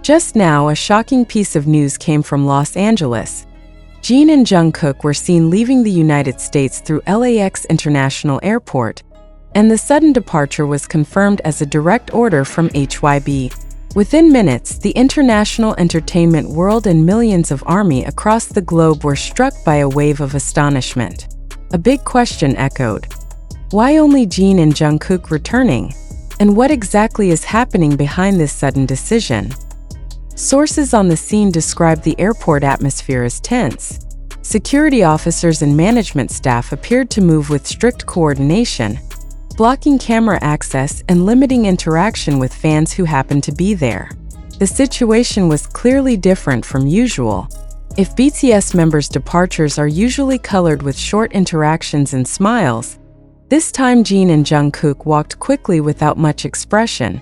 Just now, a shocking piece of news came from Los Angeles. Jin and Jungkook were seen leaving the United States through LAX International Airport, and the sudden departure was confirmed as a direct order from HYBE. Within minutes, the international entertainment world and millions of ARMY across the globe were struck by a wave of astonishment. A big question echoed. Why only Jin and Jungkook returning? And what exactly is happening behind this sudden decision? Sources on the scene described the airport atmosphere as tense. Security officers and management staff appeared to move with strict coordination, blocking camera access and limiting interaction with fans who happened to be there. The situation was clearly different from usual. If BTS members' departures are usually colored with short interactions and smiles, this time Jin and Jungkook walked quickly without much expression,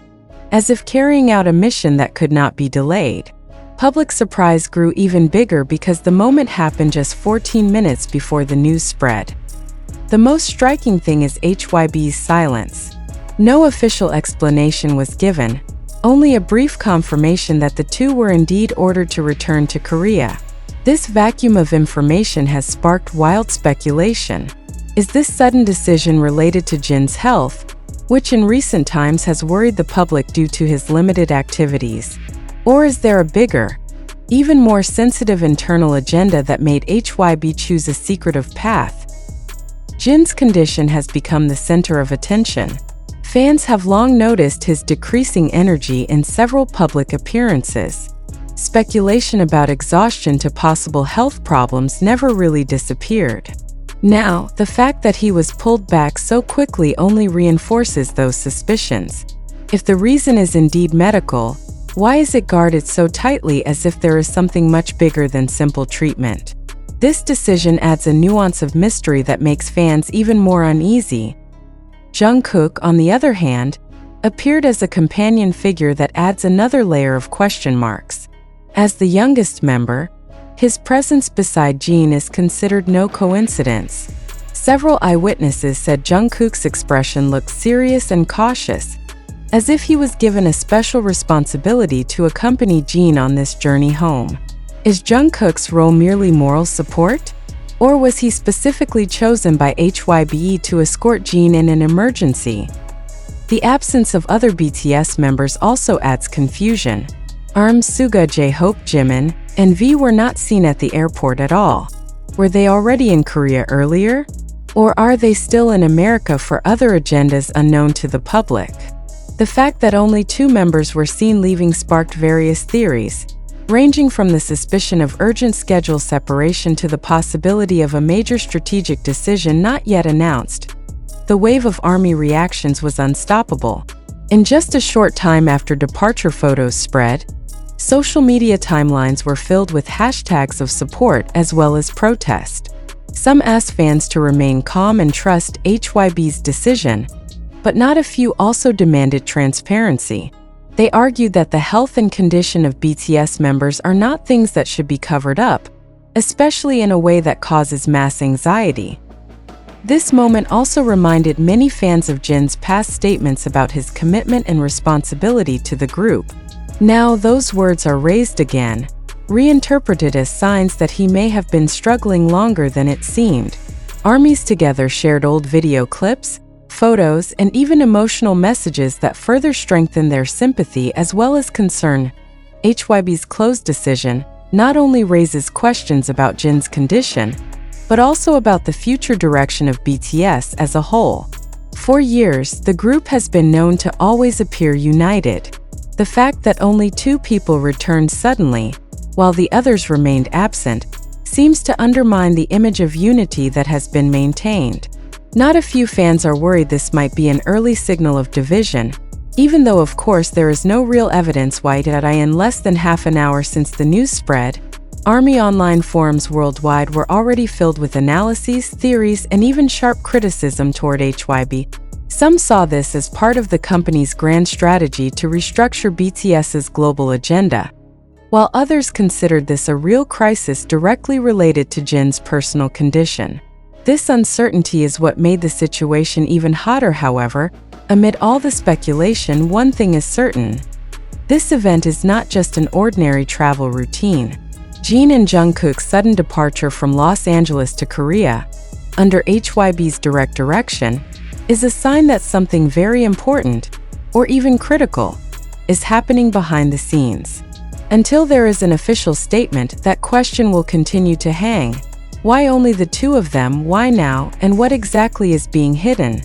as if carrying out a mission that could not be delayed. Public surprise grew even bigger because the moment happened just 14 minutes before the news spread. The most striking thing is HYBE's silence. No official explanation was given, only a brief confirmation that the two were indeed ordered to return to Korea. This vacuum of information has sparked wild speculation. Is this sudden decision related to Jin's health, which in recent times has worried the public due to his limited activities? Or is there a bigger, even more sensitive internal agenda that made HYBE choose a secretive path? Jin's condition has become the center of attention. Fans have long noticed his decreasing energy in several public appearances. Speculation about exhaustion to possible health problems never really disappeared. Now, the fact that he was pulled back so quickly only reinforces those suspicions. If the reason is indeed medical, why is it guarded so tightly as if there is something much bigger than simple treatment? This decision adds a nuance of mystery that makes fans even more uneasy. Jungkook, on the other hand, appeared as a companion figure that adds another layer of question marks. As the youngest member, his presence beside Jin is considered no coincidence. Several eyewitnesses said Jungkook's expression looked serious and cautious, as if he was given a special responsibility to accompany Jin on this journey home. Is Jungkook's role merely moral support? Or was he specifically chosen by HYBE to escort Jin in an emergency? The absence of other BTS members also adds confusion. ARM, Suga, J-Hope, Jimin, and V were not seen at the airport at all. Were they already in Korea earlier? Or are they still in America for other agendas unknown to the public? The fact that only 2 members were seen leaving sparked various theories, ranging from the suspicion of urgent schedule separation to the possibility of a major strategic decision not yet announced. The wave of ARMY reactions was unstoppable. In just a short time after departure photos spread, social media timelines were filled with hashtags of support as well as protest. Some asked fans to remain calm and trust HYBE's decision, but not a few also demanded transparency. They argued that the health and condition of BTS members are not things that should be covered up, especially in a way that causes mass anxiety. This moment also reminded many fans of Jin's past statements about his commitment and responsibility to the group. Now those words are raised again, reinterpreted as signs that he may have been struggling longer than it seemed. ARMYs together shared old video clips, photos, and even emotional messages that further strengthened their sympathy as well as concern. HYBE's closed decision not only raises questions about Jin's condition, but also about the future direction of BTS as a whole. For years, the group has been known to always appear united. The fact that only 2 people returned suddenly, while the others remained absent, seems to undermine the image of unity that has been maintained. Not a few fans are worried this might be an early signal of division, even though of course there is no real evidence why in less than half an hour since the news spread, ARMY online forums worldwide were already filled with analyses, theories, and even sharp criticism toward HYBE. Some saw this as part of the company's grand strategy to restructure BTS's global agenda, while others considered this a real crisis directly related to Jin's personal condition. This uncertainty is what made the situation even hotter, however. Amid all the speculation, one thing is certain. This event is not just an ordinary travel routine. Jin and Jungkook's sudden departure from Los Angeles to Korea, under HYBE's direct direction, is a sign that something very important, or even critical, is happening behind the scenes. Until there is an official statement, that question will continue to hang. Why only the two of them, why now, and what exactly is being hidden?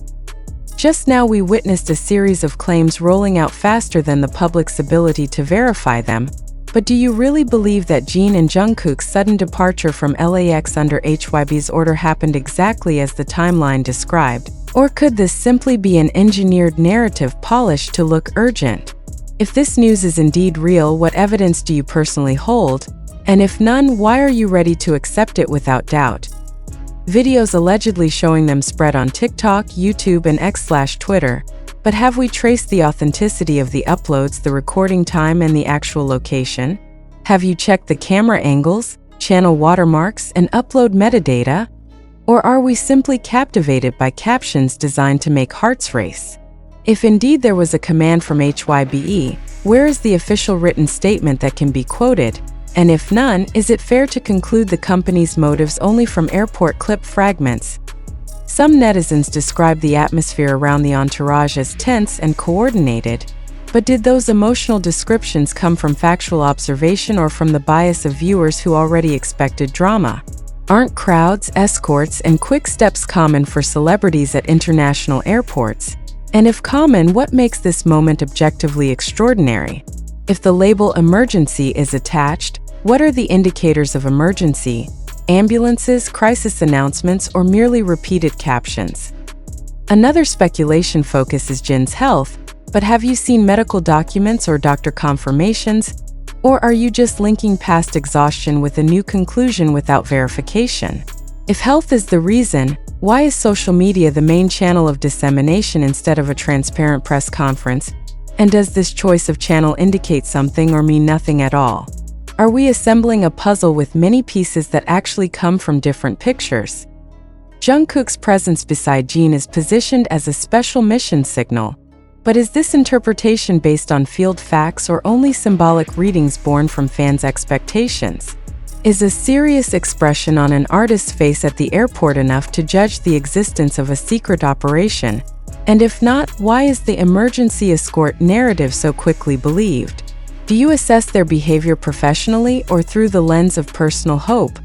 Just now we witnessed a series of claims rolling out faster than the public's ability to verify them. But do you really believe that Jin and Jungkook's sudden departure from LAX under HYBE's order happened exactly as the timeline described? Or could this simply be an engineered narrative polished to look urgent? If this news is indeed real, what evidence do you personally hold? And if none, why are you ready to accept it without doubt? Videos allegedly showing them spread on TikTok, YouTube, and X/Twitter. But have we traced the authenticity of the uploads, the recording time, and the actual location? Have you checked the camera angles, channel watermarks, and upload metadata? Or are we simply captivated by captions designed to make hearts race? If indeed there was a command from HYBE, where is the official written statement that can be quoted? And if none, is it fair to conclude the company's motives only from airport clip fragments? Some netizens describe the atmosphere around the entourage as tense and coordinated. But did those emotional descriptions come from factual observation or from the bias of viewers who already expected drama? Aren't crowds, escorts, and quick steps common for celebrities at international airports? And if common, what makes this moment objectively extraordinary? If the label emergency is attached, what are the indicators of emergency? Ambulances, crisis announcements, or merely repeated captions? Another speculation focus is Jin's health, but have you seen medical documents or doctor confirmations? Or are you just linking past exhaustion with a new conclusion without verification? If health is the reason, why is social media the main channel of dissemination instead of a transparent press conference? And does this choice of channel indicate something or mean nothing at all? Are we assembling a puzzle with many pieces that actually come from different pictures? Jungkook's presence beside Jin is positioned as a special mission signal. But is this interpretation based on field facts or only symbolic readings born from fans' expectations? Is a serious expression on an artist's face at the airport enough to judge the existence of a secret operation? And if not, why is the emergency escort narrative so quickly believed? Do you assess their behavior professionally or through the lens of personal hope?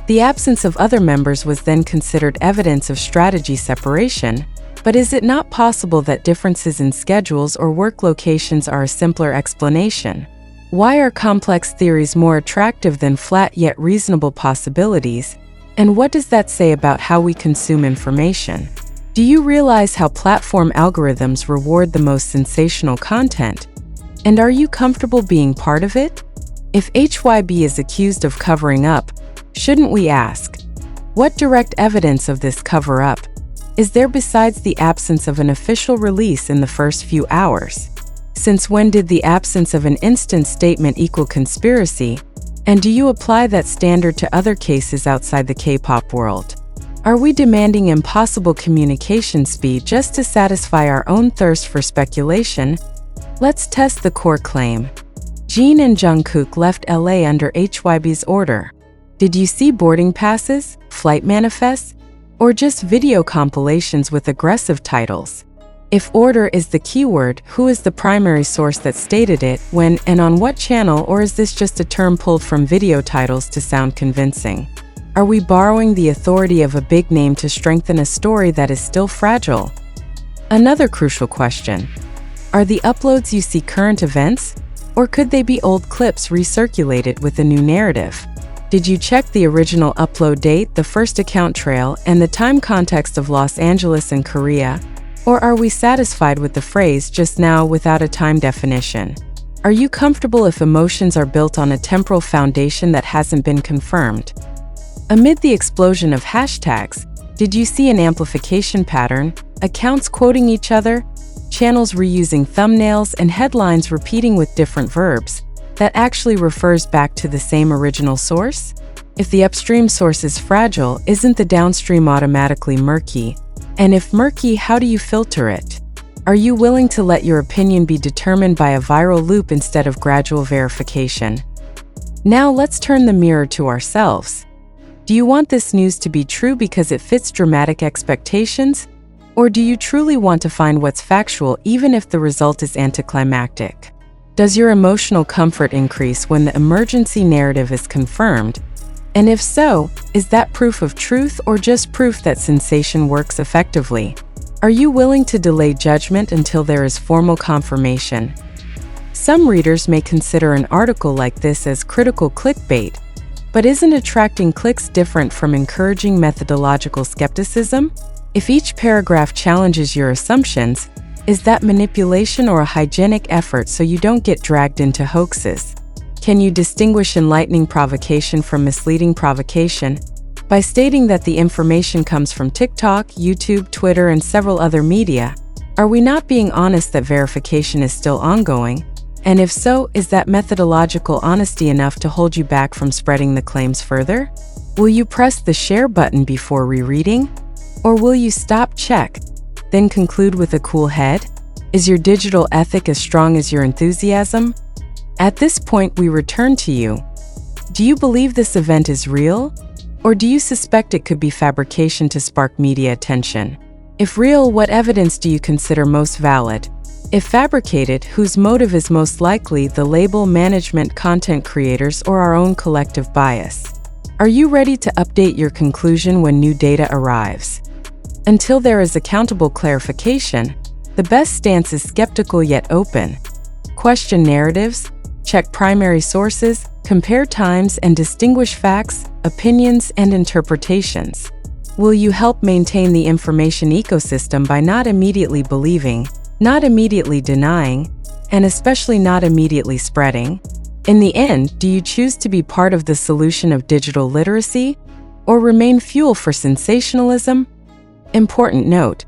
The absence of other members was then considered evidence of strategy separation, but is it not possible that differences in schedules or work locations are a simpler explanation? Why are complex theories more attractive than flat yet reasonable possibilities? And what does that say about how we consume information? Do you realize how platform algorithms reward the most sensational content? And are you comfortable being part of it? If HYBE is accused of covering up, shouldn't we ask, what direct evidence of this cover-up is there besides the absence of an official release in the first few hours? Since when did the absence of an instant statement equal conspiracy? And do you apply that standard to other cases outside the K-pop world? Are we demanding impossible communication speed just to satisfy our own thirst for speculation? Let's test the core claim. Jin and Jungkook left LA under HYBE's order. Did you see boarding passes, flight manifests, or just video compilations with aggressive titles? If order is the keyword, who is the primary source that stated it, when, and on what channel, or is this just a term pulled from video titles to sound convincing? Are we borrowing the authority of a big name to strengthen a story that is still fragile? Another crucial question. Are the uploads you see current events? Or could they be old clips recirculated with a new narrative? Did you check the original upload date, the first account trail, and the time context of Los Angeles and Korea? Or are we satisfied with the phrase "just now" without a time definition? Are you comfortable if emotions are built on a temporal foundation that hasn't been confirmed? Amid the explosion of hashtags, did you see an amplification pattern, accounts quoting each other, channels reusing thumbnails, and headlines repeating with different verbs that actually refers back to the same original source? If the upstream source is fragile, isn't the downstream automatically murky? And if murky, how do you filter it? Are you willing to let your opinion be determined by a viral loop instead of gradual verification? Now let's turn the mirror to ourselves. Do you want this news to be true because it fits dramatic expectations? Or do you truly want to find what's factual even if the result is anticlimactic? Does your emotional comfort increase when the emergency narrative is confirmed? And if so, is that proof of truth or just proof that sensation works effectively? Are you willing to delay judgment until there is formal confirmation? Some readers may consider an article like this as critical clickbait, but isn't attracting clicks different from encouraging methodological skepticism? If each paragraph challenges your assumptions, is that manipulation or a hygienic effort so you don't get dragged into hoaxes? Can you distinguish enlightening provocation from misleading provocation? By stating that the information comes from TikTok, YouTube, Twitter, and several other media, are we not being honest that verification is still ongoing? And if so, is that methodological honesty enough to hold you back from spreading the claims further? Will you press the share button before rereading? Or will you stop, check, then conclude with a cool head? Is your digital ethic as strong as your enthusiasm? At this point, we return to you. Do you believe this event is real? Or do you suspect it could be fabrication to spark media attention? If real, what evidence do you consider most valid? If fabricated, whose motive is most likely, the label, management, content creators, or our own collective bias? Are you ready to update your conclusion when new data arrives? Until there is accountable clarification, the best stance is skeptical yet open. Question narratives, check primary sources, compare times, and distinguish facts, opinions, and interpretations. Will you help maintain the information ecosystem by not immediately believing, not immediately denying, and especially not immediately spreading? In the end, do you choose to be part of the solution of digital literacy, or remain fuel for sensationalism? Important note: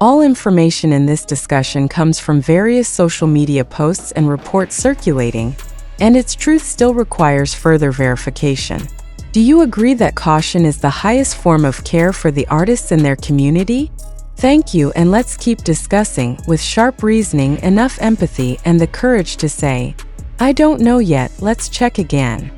all information in this discussion comes from various social media posts and reports circulating, and its truth still requires further verification. Do you agree that caution is the highest form of care for the artists and their community? Thank you, and let's keep discussing, with sharp reasoning, enough empathy, and the courage to say, "I don't know yet, let's check again."